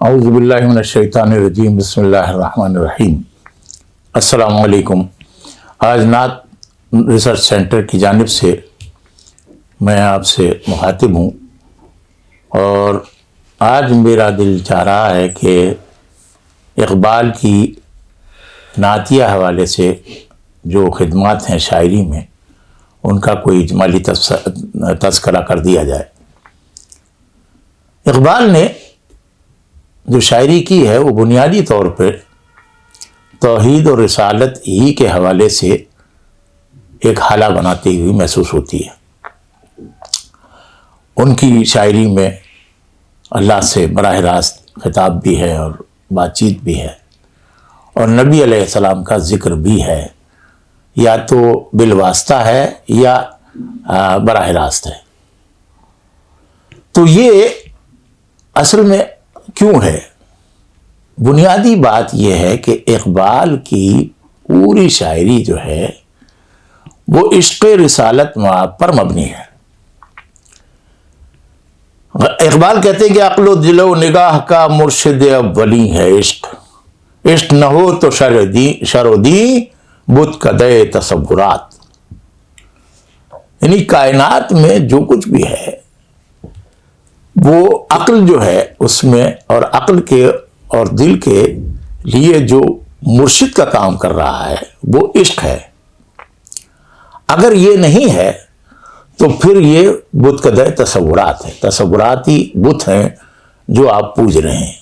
اعوذ باللہ من الشیطان الرجیم بسم اللہ الرحمن الرحیم۔ السلام علیکم۔ آج نعت ریسرچ سینٹر کی جانب سے میں آپ سے مخاطب ہوں، اور آج میرا دل چاہ رہا ہے کہ اقبال کی نعتیہ حوالے سے جو خدمات ہیں شاعری میں، ان کا کوئی اجمالی تذکرہ کر دیا جائے۔ اقبال نے جو شاعری کی ہے وہ بنیادی طور پر توحید اور رسالت ہی کے حوالے سے ایک حالہ بناتی ہوئی محسوس ہوتی ہے۔ ان کی شاعری میں اللہ سے براہ راست خطاب بھی ہے اور بات چیت بھی ہے، اور نبی علیہ السلام کا ذکر بھی ہے، یا تو بالواسطہ ہے یا براہ راست ہے۔ تو یہ اصل میں کیوں ہے؟ بنیادی بات یہ ہے کہ اقبال کی پوری شاعری جو ہے وہ عشق رسالت پر مبنی ہے۔ اقبال کہتے ہیں کہ عقل و دل و نگاہ کا مرشد اولی ہے عشق، عشق نہ ہو تو شرودی بت کدے تصورات۔ یعنی کائنات میں جو کچھ بھی ہے وہ عقل جو ہے اس میں، اور عقل کے اور دل کے لیے جو مرشد کا کام کر رہا ہے وہ عشق ہے۔ اگر یہ نہیں ہے تو پھر یہ بت کدے تصورات ہے، تصوراتی بت ہیں جو آپ پوج رہے ہیں۔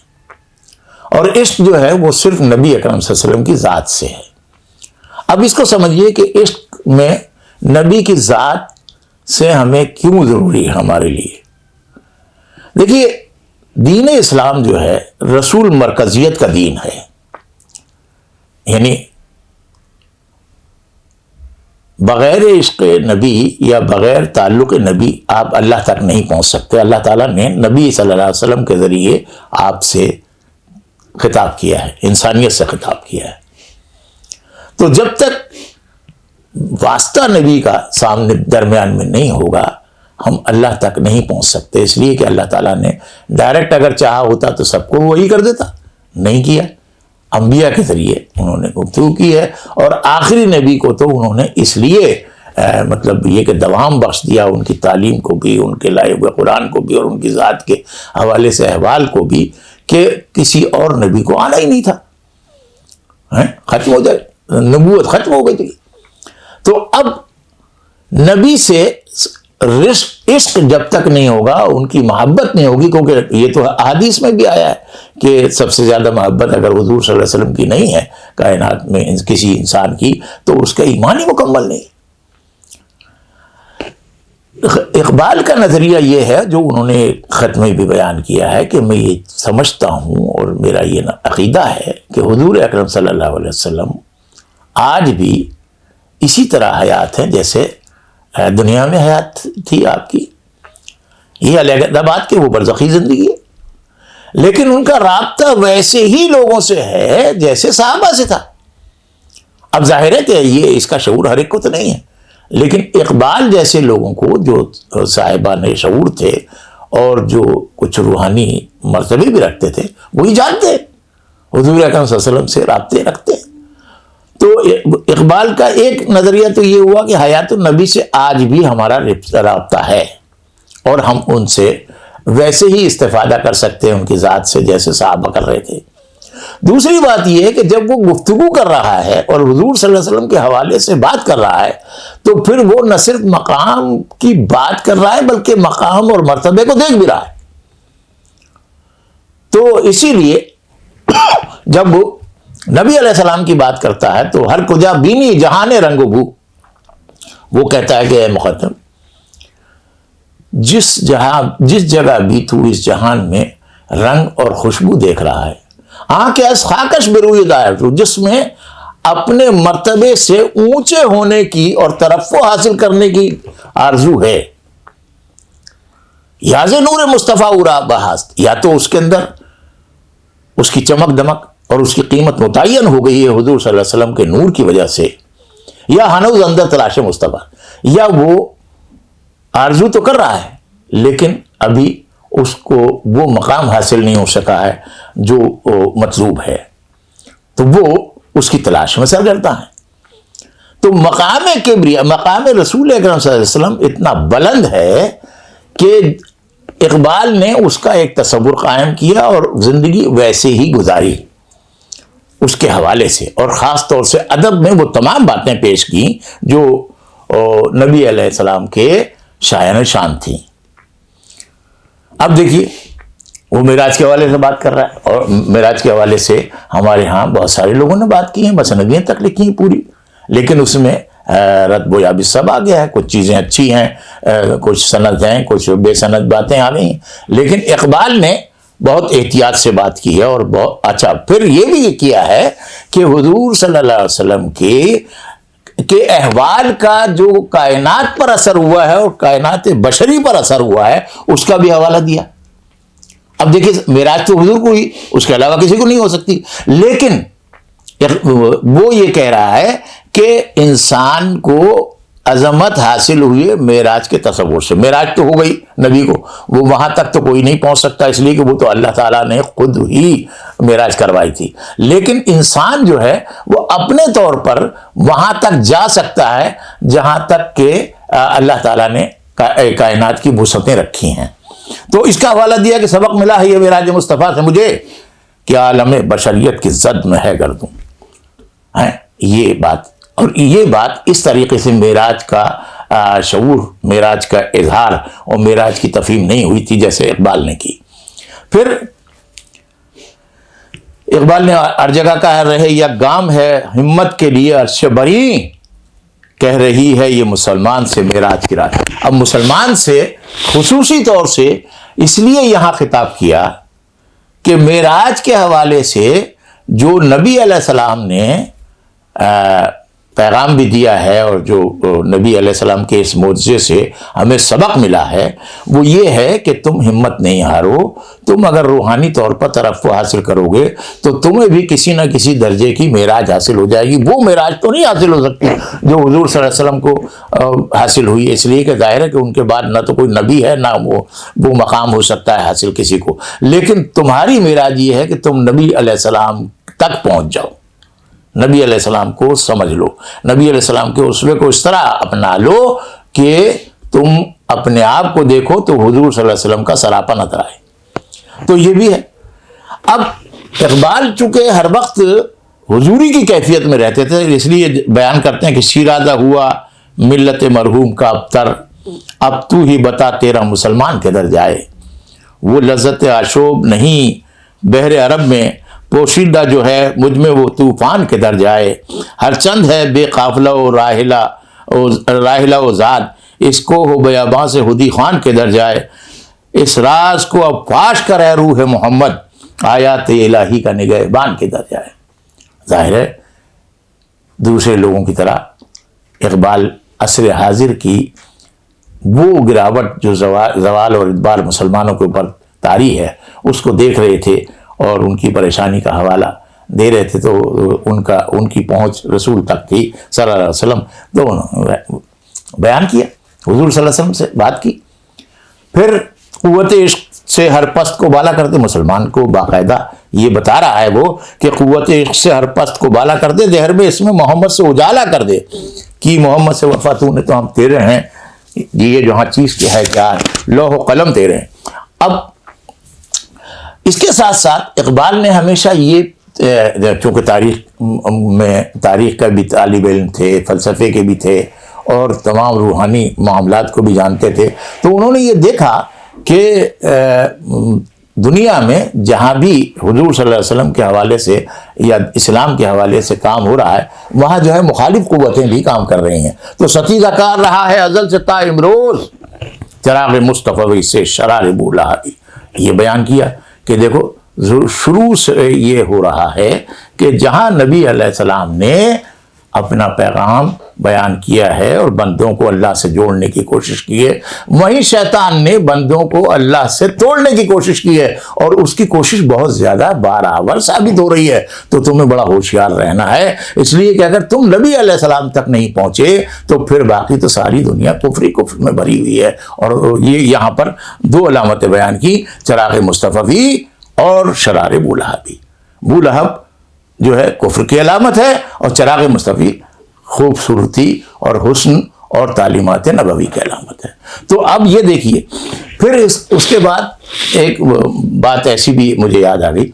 اور عشق جو ہے وہ صرف نبی اکرم صلی اللہ علیہ وسلم کی ذات سے ہے۔ اب اس کو سمجھیے کہ عشق میں نبی کی ذات سے ہمیں کیوں ضروری ہے ہمارے لیے۔ دیکھیے، دین اسلام جو ہے رسول مرکزیت کا دین ہے، یعنی بغیر عشق نبی یا بغیر تعلق نبی آپ اللہ تک نہیں پہنچ سکتے۔ اللہ تعالیٰ نے نبی صلی اللہ علیہ وسلم کے ذریعے آپ سے خطاب کیا ہے، انسانیت سے خطاب کیا ہے۔ تو جب تک واسطہ نبی کا سامنے درمیان میں نہیں ہوگا ہم اللہ تک نہیں پہنچ سکتے، اس لیے کہ اللہ تعالیٰ نے ڈائریکٹ اگر چاہا ہوتا تو سب کو وہی کر دیتا، نہیں کیا۔ انبیاء کے ذریعے انہوں نے گفتگو کی ہے، اور آخری نبی کو تو انہوں نے اس لیے مطلب یہ کہ دوام بخش دیا ان کی تعلیم کو بھی، ان کے لائے ہوئے قرآن کو بھی، اور ان کی ذات کے حوالے سے احوال کو بھی، کہ کسی اور نبی کو آنا ہی نہیں تھا، ختم ہو جائے، نبوت ختم ہو گئی تھی۔ تو اب نبی سے عشق جب تک نہیں ہوگا، ان کی محبت نہیں ہوگی، کیونکہ یہ تو احادیث میں بھی آیا ہے کہ سب سے زیادہ محبت اگر حضور صلی اللہ علیہ وسلم کی نہیں ہے کائنات میں کسی انسان کی، تو اس کا ایمان ہی مکمل نہیں۔ اقبال کا نظریہ یہ ہے جو انہوں نے خط میں بھی بیان کیا ہے کہ میں یہ سمجھتا ہوں اور میرا یہ عقیدہ ہے کہ حضور اکرم صلی اللہ علیہ وسلم آج بھی اسی طرح حیات ہیں جیسے دنیا میں حیات تھی آپ کی۔ یہ علیحدہ بات کہ وہ برزخی زندگی ہے، لیکن ان کا رابطہ ویسے ہی لوگوں سے ہے جیسے صحابہ سے تھا۔ اب ظاہر ہے کہ یہ اس کا شعور ہر ایک کو تو نہیں ہے، لیکن اقبال جیسے لوگوں کو جو صاحبان شعور تھے اور جو کچھ روحانی مرتبے بھی رکھتے تھے، وہی جانتے حضور اکرم صلی اللہ علیہ وسلم سے رابطے رکھتے ہیں۔ تو اقبال کا ایک نظریہ تو یہ ہوا کہ حیات النبی سے آج بھی ہمارا رابطہ ہے، اور ہم ان سے ویسے ہی استفادہ کر سکتے ہیں ان کی ذات سے جیسے صحابہ کر رہے تھے۔ دوسری بات یہ ہے کہ جب وہ گفتگو کر رہا ہے اور حضور صلی اللہ علیہ وسلم کے حوالے سے بات کر رہا ہے، تو پھر وہ نہ صرف مقام کی بات کر رہا ہے بلکہ مقام اور مرتبے کو دیکھ بھی رہا ہے۔ تو اسی لیے جب وہ نبی علیہ السلام کی بات کرتا ہے تو ہر کجا بینی جہان رنگ و بو، وہ کہتا ہے کہ اے مخاطب، جس جگہ بھی تو اس جہان میں رنگ اور خوشبو دیکھ رہا ہے، آنکھ از خاکش بروی دائر تو، جس میں اپنے مرتبے سے اونچے ہونے کی اور ترفع حاصل کرنے کی آرزو ہے، یاز نور مصطفیٰ اورا بہاست، یا تو اس کے اندر اس کی چمک دمک اور اس کی قیمت متعین ہو گئی ہے حضور صلی اللہ علیہ وسلم کے نور کی وجہ سے، یا ہنوز اندر تلاش مصطفیٰ، یا وہ آرزو تو کر رہا ہے لیکن ابھی اس کو وہ مقام حاصل نہیں ہو سکا ہے جو مطلوب ہے، تو وہ اس کی تلاش میں سرگرداں ہے۔ تو مقام کبریا، مقام رسول اکرم صلی اللہ علیہ وسلم اتنا بلند ہے کہ اقبال نے اس کا ایک تصور قائم کیا اور زندگی ویسے ہی گزاری اس کے حوالے سے، اور خاص طور سے ادب میں وہ تمام باتیں پیش کی جو نبی علیہ السلام کے شایان شان تھیں۔ اب دیکھیے وہ معراج کے حوالے سے بات کر رہا ہے، اور معراج کے حوالے سے ہمارے ہاں بہت سارے لوگوں نے بات کی ہیں، مسندیں تک لکھی ہیں پوری، لیکن اس میں رد و یابس سب آ گیا ہے۔ کچھ چیزیں اچھی ہیں، کچھ سند ہیں، کچھ بے سند باتیں آ گئی ہیں، لیکن اقبال نے بہت احتیاط سے بات کی ہے، اور بہت اچھا پھر یہ بھی کیا ہے کہ حضور صلی اللہ علیہ وسلم کے احوال کا جو کائنات پر اثر ہوا ہے اور کائنات بشری پر اثر ہوا ہے اس کا بھی حوالہ دیا۔ اب دیکھیے معراج تو حضور کو ہی، اس کے علاوہ کسی کو نہیں ہو سکتی، لیکن وہ یہ کہہ رہا ہے کہ انسان کو عظمت حاصل ہوئی معراج کے تصور سے۔ معراج تو ہو گئی نبی کو، وہ وہاں تک تو کوئی نہیں پہنچ سکتا، اس لیے کہ وہ تو اللہ تعالیٰ نے خود ہی معراج کروائی تھی، لیکن انسان جو ہے وہ اپنے طور پر وہاں تک جا سکتا ہے جہاں تک کہ اللہ تعالیٰ نے کائنات کی وسعتیں رکھی ہیں۔ تو اس کا حوالہ دیا کہ سبق ملا ہے یہ معراج مصطفیٰ سے مجھے کہ عالم بشریت کی زد میں ہے گردوں، یہ بات، اور یہ بات اس طریقے سے معراج کا شعور، معراج کا اظہار اور معراج کی تفہیم نہیں ہوئی تھی جیسے اقبال نے کی۔ پھر اقبال نے ہر جگہ کہا رہے یا گام ہے ہمت کے لیے عرش بری، کہہ رہی ہے یہ مسلمان سے معراج کی رات۔ اب مسلمان سے خصوصی طور سے اس لیے یہاں خطاب کیا کہ معراج کے حوالے سے جو نبی علیہ السلام نے پیغام بھی دیا ہے، اور جو نبی علیہ السلام کے اس معجزے سے ہمیں سبق ملا ہے وہ یہ ہے کہ تم ہمت نہیں ہارو، تم اگر روحانی طور پر ترقی حاصل کرو گے تو تمہیں بھی کسی نہ کسی درجے کی معراج حاصل ہو جائے گی۔ وہ معراج تو نہیں حاصل ہو سکتی جو حضور صلی اللہ علیہ وسلم کو حاصل ہوئی، اس لیے کہ ظاہر ہے کہ ان کے بعد نہ تو کوئی نبی ہے، نہ وہ مقام ہو سکتا ہے حاصل کسی کو، لیکن تمہاری معراج یہ ہے کہ تم نبی علیہ السلام تک پہنچ جاؤ، نبی علیہ السلام کو سمجھ لو، نبی علیہ السلام کے اسوے کو اس طرح اپنا لو کہ تم اپنے آپ کو دیکھو تو حضور صلی اللہ علیہ وسلم کا سراپا نظر آئے۔ تو یہ بھی ہے۔ اب اقبال چونکہ ہر وقت حضوری کی کیفیت میں رہتے تھے، اس لیے بیان کرتے ہیں کہ شیرازہ ہوا ملت مرحوم کا ابتر، اب تو ہی بتا تیرا مسلمان کدھر جائے، وہ لذت آشوب نہیں بحر عرب میں پوشیدہ جو ہے مجھ میں وہ طوفان کدھر جائے، ہر چند ہے بے قافلہ و راحلہ و زاد، اس کو ہو بیاباں سے ہدی خان کدھر جائے، اس راز کو اب فاش کر اے روح محمد، آیات الہی کا نگہبان کدھر جائے۔ ظاہر ہے دوسرے لوگوں کی طرح اقبال عصر حاضر کی وہ گراوٹ جو زوال اور ادبار مسلمانوں کے اوپر طاری ہے اس کو دیکھ رہے تھے اور ان کی پریشانی کا حوالہ دے رہے تھے، تو ان کی پہنچ رسول تک تھی صلی اللہ علیہ وسلم، تو انہوں نے بیان کیا، حضور صلی اللہ علیہ وسلم سے بات کی۔ پھر قوت عشق سے ہر پست کو بالا کر دے، مسلمان کو باقاعدہ یہ بتا رہا ہے وہ کہ قوت عشق سے ہر پست کو بالا کر دے، دہر میں اس میں محمد سے اجالا کر دے، کہ محمد سے وفا تو نے تو ہم تیرے ہیں، یہ جہاں چیز کیا ہے کیا لوح و قلم تیرے ہیں۔ اب اس کے ساتھ ساتھ اقبال نے ہمیشہ یہ، چونکہ تاریخ کا بھی طالب علم تھے، فلسفے کے بھی تھے اور تمام روحانی معاملات کو بھی جانتے تھے، تو انہوں نے یہ دیکھا کہ دنیا میں جہاں بھی حضور صلی اللہ علیہ وسلم کے حوالے سے یا اسلام کے حوالے سے کام ہو رہا ہے وہاں جو ہے مخالف قوتیں بھی کام کر رہی ہیں، تو ستیزہ کار رہا ہے ازل سے تا امروز، چراغ مصطفی سے شرار بولا، یہ بیان کیا کہ دیکھو شروع سے یہ ہو رہا ہے کہ جہاں نبی علیہ السلام نے اپنا پیغام بیان کیا ہے اور بندوں کو اللہ سے جوڑنے کی کوشش کی ہے، وہیں شیطان نے بندوں کو اللہ سے توڑنے کی کوشش کی ہے، اور اس کی کوشش بہت زیادہ بارآور ثابت ہو رہی ہے۔ تو تمہیں بڑا ہوشیار رہنا ہے، اس لیے کہ اگر تم نبی علیہ السلام تک نہیں پہنچے تو پھر باقی تو ساری دنیا کفر میں بھری ہوئی ہے۔ اور یہ یہاں پر دو علامتیں بیان کی، چراغ مصطفی اور شرار ابو لہب۔ ابو لہب جو ہے کفر کی علامت ہے، اور چراغ مصطفی خوبصورتی اور حسن اور تعلیمات نبوی کی علامت ہے۔ تو اب یہ دیکھیے، پھر اس کے بعد ایک بات ایسی بھی مجھے یاد آ گئی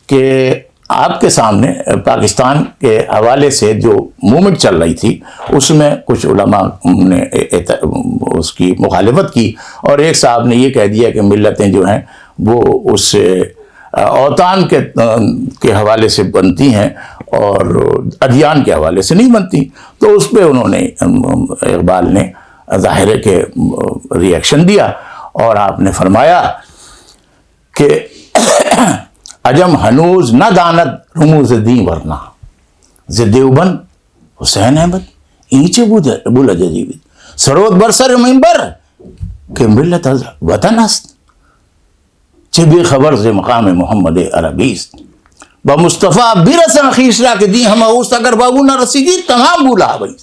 کہ آپ کے سامنے پاکستان کے حوالے سے جو موومنٹ چل رہی تھی، اس میں کچھ علماء نے اس کی مخالفت کی، اور ایک صاحب نے یہ کہہ دیا کہ ملتیں جو ہیں وہ اس اوطان کے حوالے سے بنتی ہیں اور ادیان کے حوالے سے نہیں بنتی۔ تو اس پہ انہوں نے اقبال نے ظاہر ہے کہ ری ایکشن دیا، اور آپ نے فرمایا کہ عجم ہنوز نہ داند رموز دین ورنہ ز دیوبند حسین احمد اینچے بولا جدید سرود برسر منبر کہ ملت از وطن است چه بی خبر ز مقام محمد عربی است با مصطفیٰ برسن خیش را کہ دی ہم اوست اگر بابو نہ رسیدی تمام بولا بھائی۔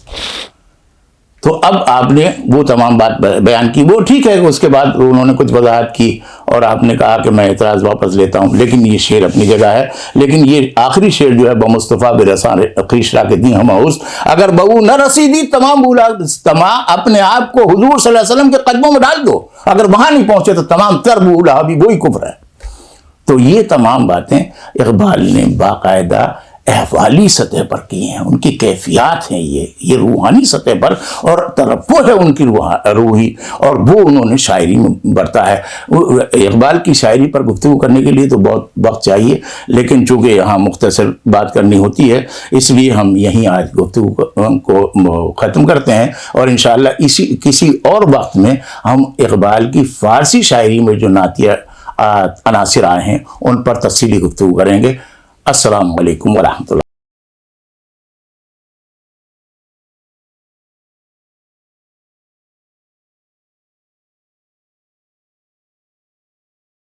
تو اب آپ نے وہ تمام بات بیان کی، وہ ٹھیک ہے، اس کے بعد انہوں نے کچھ وضاحت کی اور آپ نے کہا کہ میں اعتراض واپس لیتا ہوں، لیکن یہ شعر اپنی جگہ ہے۔ لیکن یہ آخری شعر جو ہے بمصطفیٰ برسان خیشرا کے دی ہم اوست اگر بہو نہ رسیدی تمام بولا، تمام اپنے آپ کو حضور صلی اللہ علیہ وسلم کے قدموں میں ڈال دو، اگر وہاں نہیں پہنچے تو تمام تر بولا بھی وہی کفر ہے۔ تو یہ تمام باتیں اقبال نے باقاعدہ احوالی سطح پر کی ہیں، ان کی کیفیات ہیں، یہ روحانی سطح پر، اور ترفع ہے ان کی روحی، اور وہ انہوں نے شاعری میں برتا ہے۔ اقبال کی شاعری پر گفتگو کرنے کے لیے تو بہت وقت چاہیے، لیکن چونکہ یہاں مختصر بات کرنی ہوتی ہے، اس لیے ہم یہیں آج گفتگو کو ختم کرتے ہیں، اور انشاءاللہ کسی اور وقت میں ہم اقبال کی فارسی شاعری میں جو نعتیہ عناصر آئے ہیں ان پر تفصیلی گفتگو کریں گے۔ السلام علیکم ورحمۃ اللہ۔